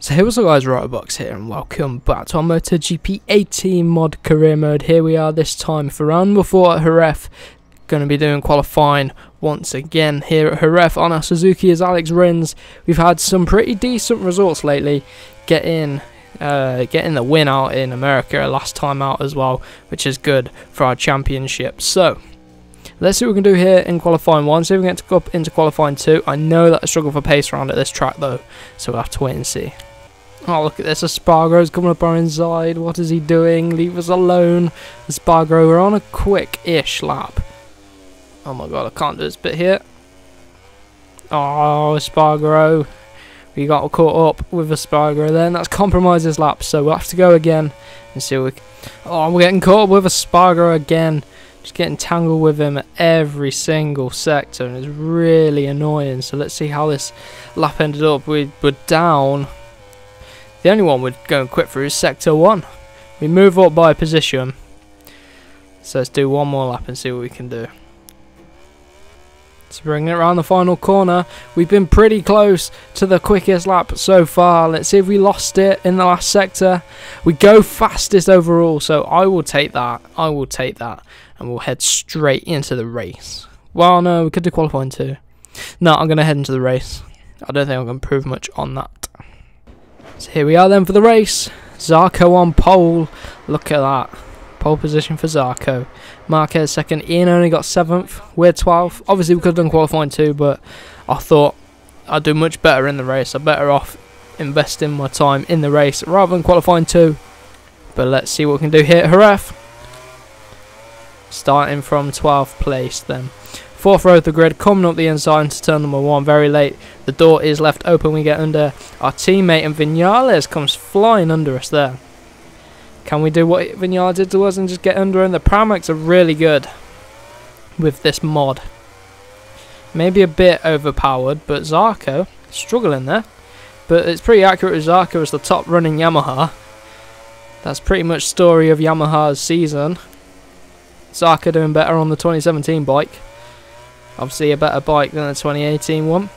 So hey, what's up guys, Rotobox here and welcome back to our MotoGP 18 mod career mode. Here we are this time for round before at Jerez. Going to be doing qualifying once again here at Jerez on our Suzuki as Alex Rins. We've had some pretty decent results lately, getting the win out in America last time out as well, which is good for our championship. So let's see what we can do here in qualifying 1, see if we can get to go up into qualifying 2. I know that I struggle for pace around at this track though, so we'll have to wait and see. Oh, look at this, Espargaro's coming up our inside. What is he doing? Leave us alone. Espargaro, we're on a quick-ish lap. Oh my god, I can't do this bit here. Oh, Espargaro. We got caught up with Espargaro then. That's compromised this lap, so we'll have to go again and see what we can. Oh, we're getting caught up with Espargaro again. Just getting tangled with him at every single sector, and it's really annoying. So let's see how this lap ended up. We're down. The only one we're going quick through is Sector 1. We move up by a position. So let's do one more lap and see what we can do. Let's bring it around the final corner. We've been pretty close to the quickest lap so far. Let's see if we lost it in the last sector. We go fastest overall, so I will take that. I will take that. And we'll head straight into the race. Well, no, we could do qualifying too. No, I'm going to head into the race. I don't think I'm going to improve much on that. So here we are then for the race. Zarco on pole. Look at that. Pole position for Zarco. Marquez second. Ian only got 7th. We're 12th. Obviously we could have done qualifying too, but I thought I'd do much better in the race. I'm better off investing my time in the race rather than qualifying too. But let's see what we can do here at Jerez. Starting from 12th place then. 4th row of the grid, coming up the inside into turn number 1, very late. The door is left open, we get under our teammate, and Vinales comes flying under us there. Can we do what Vinales did to us and just get under him? The Pramacs are really good with this mod. Maybe a bit overpowered, but Zarco struggling there. But it's pretty accurate with Zarco as the top running Yamaha. That's pretty much story of Yamaha's season. Zarco doing better on the 2017 bike. Obviously a better bike than the 2018 one.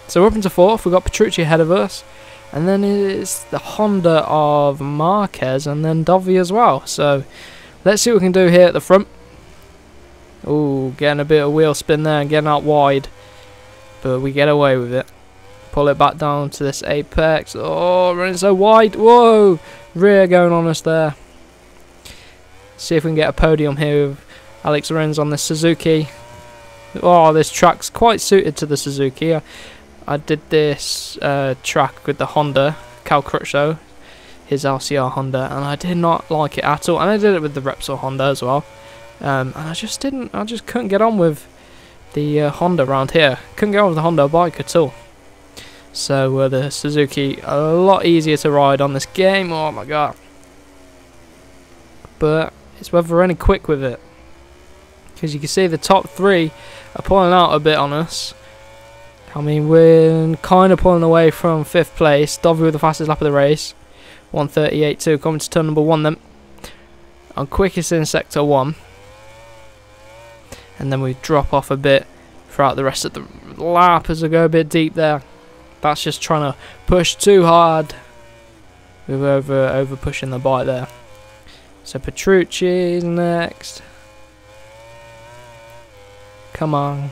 So we're up into 4th. We've got Petrucci ahead of us. And then it's the Honda of Marquez and then Dovi as well. So let's see what we can do here at the front. Ooh, getting a bit of wheel spin there and getting out wide. But we get away with it. Pull it back down to this apex. Oh, running so wide. Whoa, rear going on us there. See if we can get a podium here with Alex Rins on the Suzuki. Oh, this track's quite suited to the Suzuki. I did this track with the Honda, Cal Crutchlow, his LCR Honda, and I did not like it at all. And I did it with the Repsol Honda as well. And I just couldn't get on with the Honda around here. Couldn't get on with the Honda bike at all. So the Suzuki, a lot easier to ride on this game. Oh my god. But it's whether we're any quick with it. Because you can see the top 3 are pulling out a bit on us. I mean, we're kind of pulling away from 5th place. Dovi with the fastest lap of the race. 1:38.2 coming to turn number 1 then. I'm quickest in sector 1. And then we drop off a bit throughout the rest of the lap as we go a bit deep there. That's just trying to push too hard. We're over pushing the bike there. So Petrucci's next. Come on.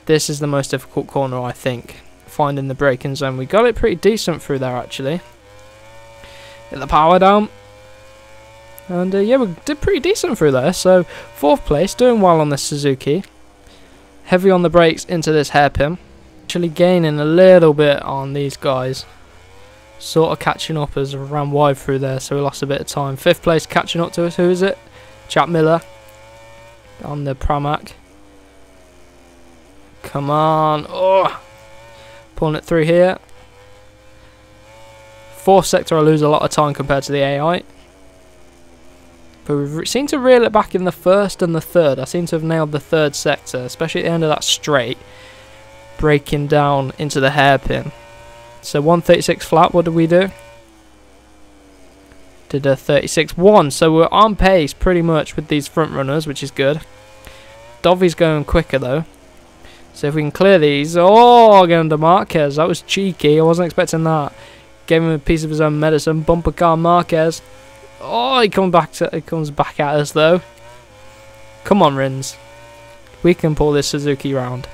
This is the most difficult corner, I think. Finding the braking zone. We got it pretty decent through there, actually. Get the power down. And yeah, we did pretty decent through there. So 4th place, doing well on this Suzuki. Heavy on the brakes into this hairpin. Actually gaining a little bit on these guys. Sort of catching up as we ran wide through there, so we lost a bit of time. 5th place catching up to us. Who is it? Chap Miller on the Pramac. Come on. Oh, pulling it through here. 4th sector I lose a lot of time compared to the AI. But we seem to reel it back in the 1st and the 3rd. I seem to have nailed the 3rd sector, especially at the end of that straight. Breaking down into the hairpin. So 1:36 flat, what did we do? Did a 36.1, so we're on pace pretty much with these front runners, which is good. Dovi's going quicker though. So if we can clear these... Oh, get under Marquez. That was cheeky. I wasn't expecting that. Gave him a piece of his own medicine. Bumper car Marquez. Oh, he comes back at us, though. Come on, Rins. We can pull this Suzuki round.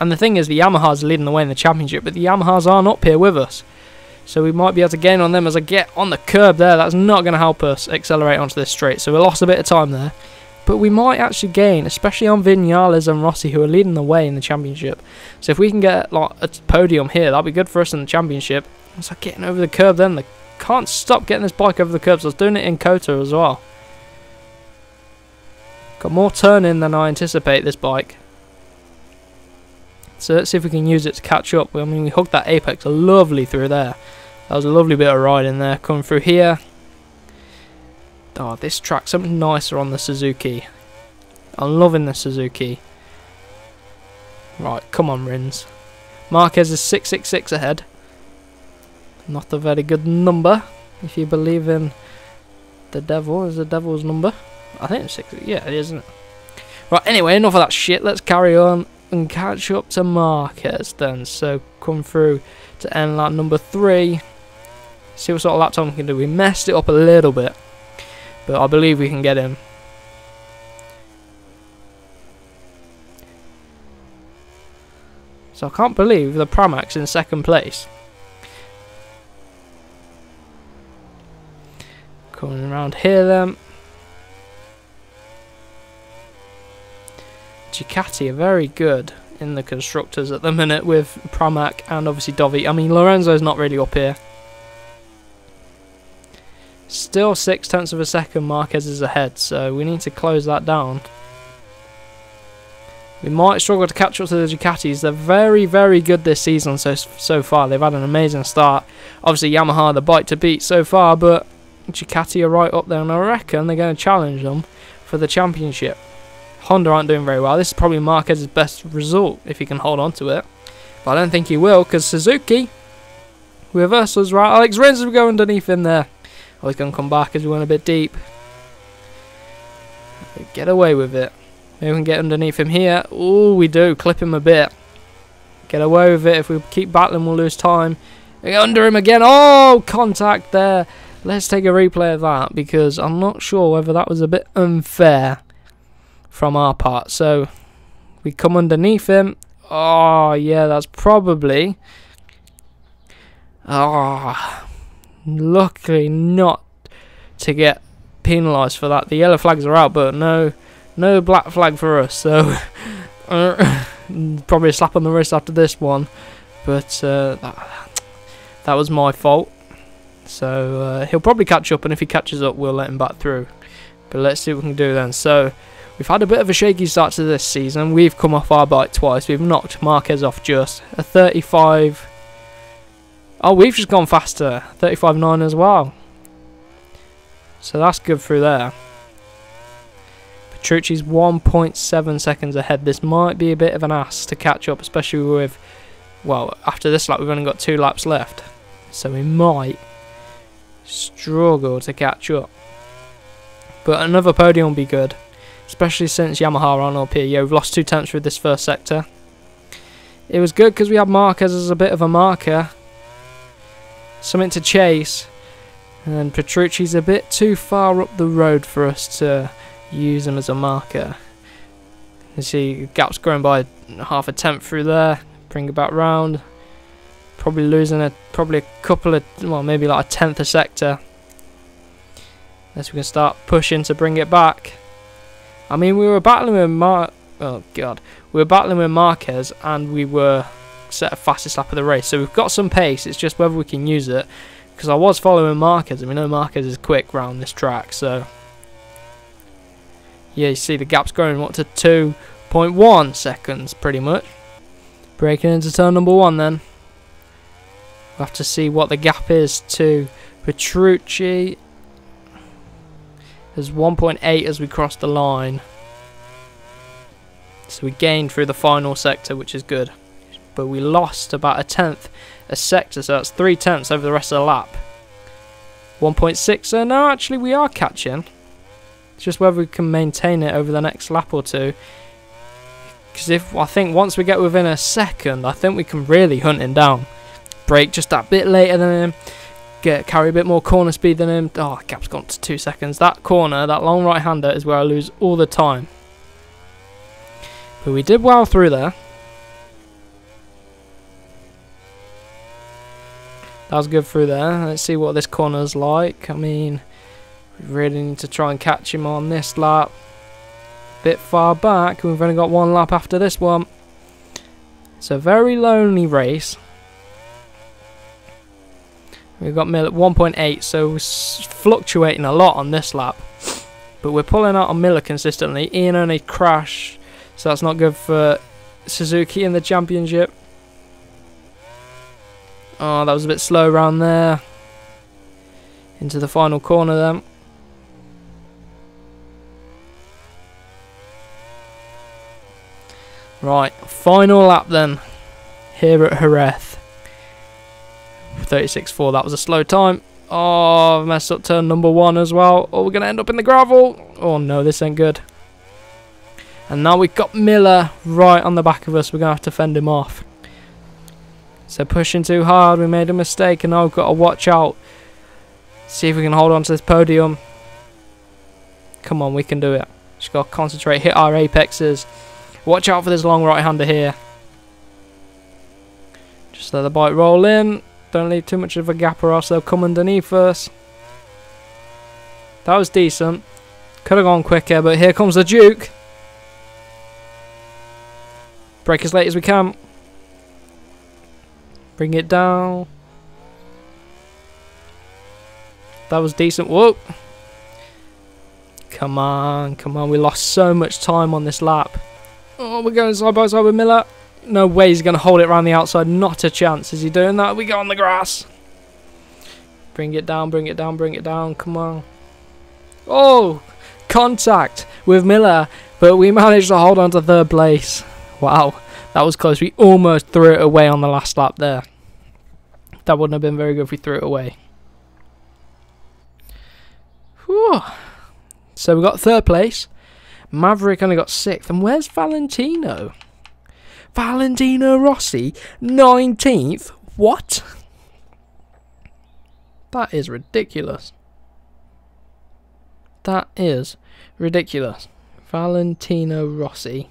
And the thing is, the Yamaha's leading the way in the championship, but the Yamahas aren't up here with us. So we might be able to gain on them as I get on the curb there. That's not going to help us accelerate onto this straight. So we lost a bit of time there. But we might actually gain, especially on Vinales and Rossi, who are leading the way in the championship. So if we can get like a podium here, that'll be good for us in the championship. It's like getting over the curb then. They can't stop getting this bike over the curbs. I was doing it in Kota as well. Got more turning than I anticipate, this bike. So let's see if we can use it to catch up. I mean, we hugged that apex lovely through there. That was a lovely bit of riding there. Coming through here. Oh, this track's something nicer on the Suzuki. I'm loving the Suzuki. Right, come on, Rins. Marquez is 666 ahead. Not a very good number, if you believe in the devil. Is the devil's number? I think it's 6. Yeah, it is, isn't it? Right, anyway, enough of that shit. Let's carry on and catch up to Marquez then. So, come through to end lap number 3. See what sort of lap time we can do. We messed it up a little bit, but I believe we can get him. So I can't believe the Pramax in 2nd place. Coming around here then. Ducati are very good in the constructors at the minute with Pramac and obviously Dovi. I mean, Lorenzo's not really up here. Still 0.6 of a second Marquez is ahead, so we need to close that down. We might struggle to catch up to the Ducatis. They're very, very good this season so far. They've had an amazing start. Obviously, Yamaha the bike to beat so far, but Ducati are right up there, and I reckon they're going to challenge them for the championship. Honda aren't doing very well. This is probably Marquez's best result if he can hold on to it. But I don't think he will, because Suzuki, reversals right. Alex Rins will go underneath him there. Oh, he's going to come back as we went a bit deep. Get away with it. Maybe we can get underneath him here. Oh, we do. Clip him a bit. Get away with it. If we keep battling, we'll lose time. Get under him again. Oh, contact there. Let's take a replay of that, because I'm not sure whether that was a bit unfair from our part. So we come underneath him. Oh, yeah, that's probably... luckily not to get penalised for that. The yellow flags are out, but no black flag for us. So probably a slap on the wrist after this one. But that was my fault. So he'll probably catch up, and if he catches up, we'll let him back through. But let's see what we can do then. So we've had a bit of a shaky start to this season. We've come off our bike twice. We've knocked Marquez off just a 35. Oh, we've just gone faster. 35.9 as well. So that's good through there. Petrucci's 1.7 seconds ahead. This might be a bit of an ass to catch up, especially with... Well, after this lap, we've only got 2 laps left. So we might struggle to catch up. But another podium will be good. Especially since Yamaha are on up here. Yeah, we've lost 2 tenths through this first sector. It was good because we had Marquez as a bit of a marker. Something to chase, and Petrucci's a bit too far up the road for us to use him as a marker. You see, gap's growing by 0.5 tenth through there. Bring it back round. Probably losing a couple of, well, maybe like 1/10 a sector. Unless we can start pushing to bring it back. I mean, we were battling with we were battling with Marquez, and we were set a fastest lap of the race, so we've got some pace. It's just whether we can use it, because I was following Marquez, and we know Marquez is quick round this track. So yeah, you see the gap's growing up to 2.1 seconds pretty much. Breaking into turn number 1 then. We'll have to see what the gap is to Petrucci. There's 1.8 as we cross the line, so we gained through the final sector, which is good. But we lost about 1/10 a sector, so that's 3 tenths over the rest of the lap. 1.6, so no, actually we are catching. It's just whether we can maintain it over the next lap or two. Because I think once we get within a second, I think we can really hunt him down. Brake just that bit later than him. Carry a bit more corner speed than him. Oh, gap's gone to 2 seconds. That corner, that long right-hander is where I lose all the time. But we did well through there. That was good through there. Let's see what this corner's like. I mean, we really need to try and catch him on this lap. Bit far back. We've only got 1 lap after this one. It's a very lonely race. We've got Miller at 1.8, so we're fluctuating a lot on this lap. But we're pulling out on Miller consistently. Ian only crashed, so that's not good for Suzuki in the championship. Oh, that was a bit slow around there. Into the final corner then. Right, final lap then. Here at Jerez. 36.4, that was a slow time. Oh, I've messed up turn number 1 as well. Oh, we're going to end up in the gravel. Oh no, this ain't good. And now we've got Miller right on the back of us. We're going to have to fend him off. So pushing too hard, we made a mistake, and now we've got to watch out. See if we can hold on to this podium. Come on, we can do it. Just got to concentrate, hit our apexes. Watch out for this long right-hander here. Just let the bike roll in. Don't leave too much of a gap or else they'll come underneath us. That was decent. Could have gone quicker, but here comes the Duke. Brake as late as we can. Bring it down. That was decent. Whoa. Come on, come on. We lost so much time on this lap. Oh, we're going side by side with Miller. No way he's going to hold it around the outside. Not a chance. Is he doing that? We go on the grass. Bring it down, bring it down, bring it down. Come on. Oh, contact with Miller. But we managed to hold on to 3rd place. Wow, that was close. We almost threw it away on the last lap there. That wouldn't have been very good if we threw it away. Whew. So we got 3rd place. Maverick only got 6th. And where's Valentino? Valentino Rossi, 19th? What? That is ridiculous. That is ridiculous. Valentino Rossi.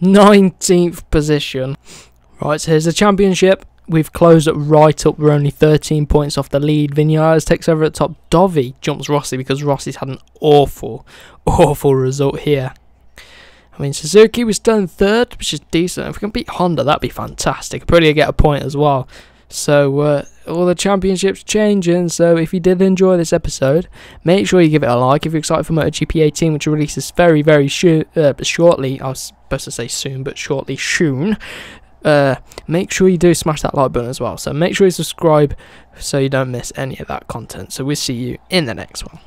19th position. Right, so here's the championship. We've closed it right up. We're only 13 points off the lead. Vinales takes over at top. Dovi jumps Rossi because Rossi's had an awful result here. I mean, Suzuki was still in 3rd, which is decent. If we can beat Honda, that'd be fantastic. Probably get a point as well. So, all the championships changing. So, if you did enjoy this episode, make sure you give it a like. If you're excited for MotoGP 18, which releases very, very shortly. I was supposed to say soon, but shortly, soon. Make sure you do smash that like button as well. So, make sure you subscribe so you don't miss any of that content. So, we'll see you in the next one.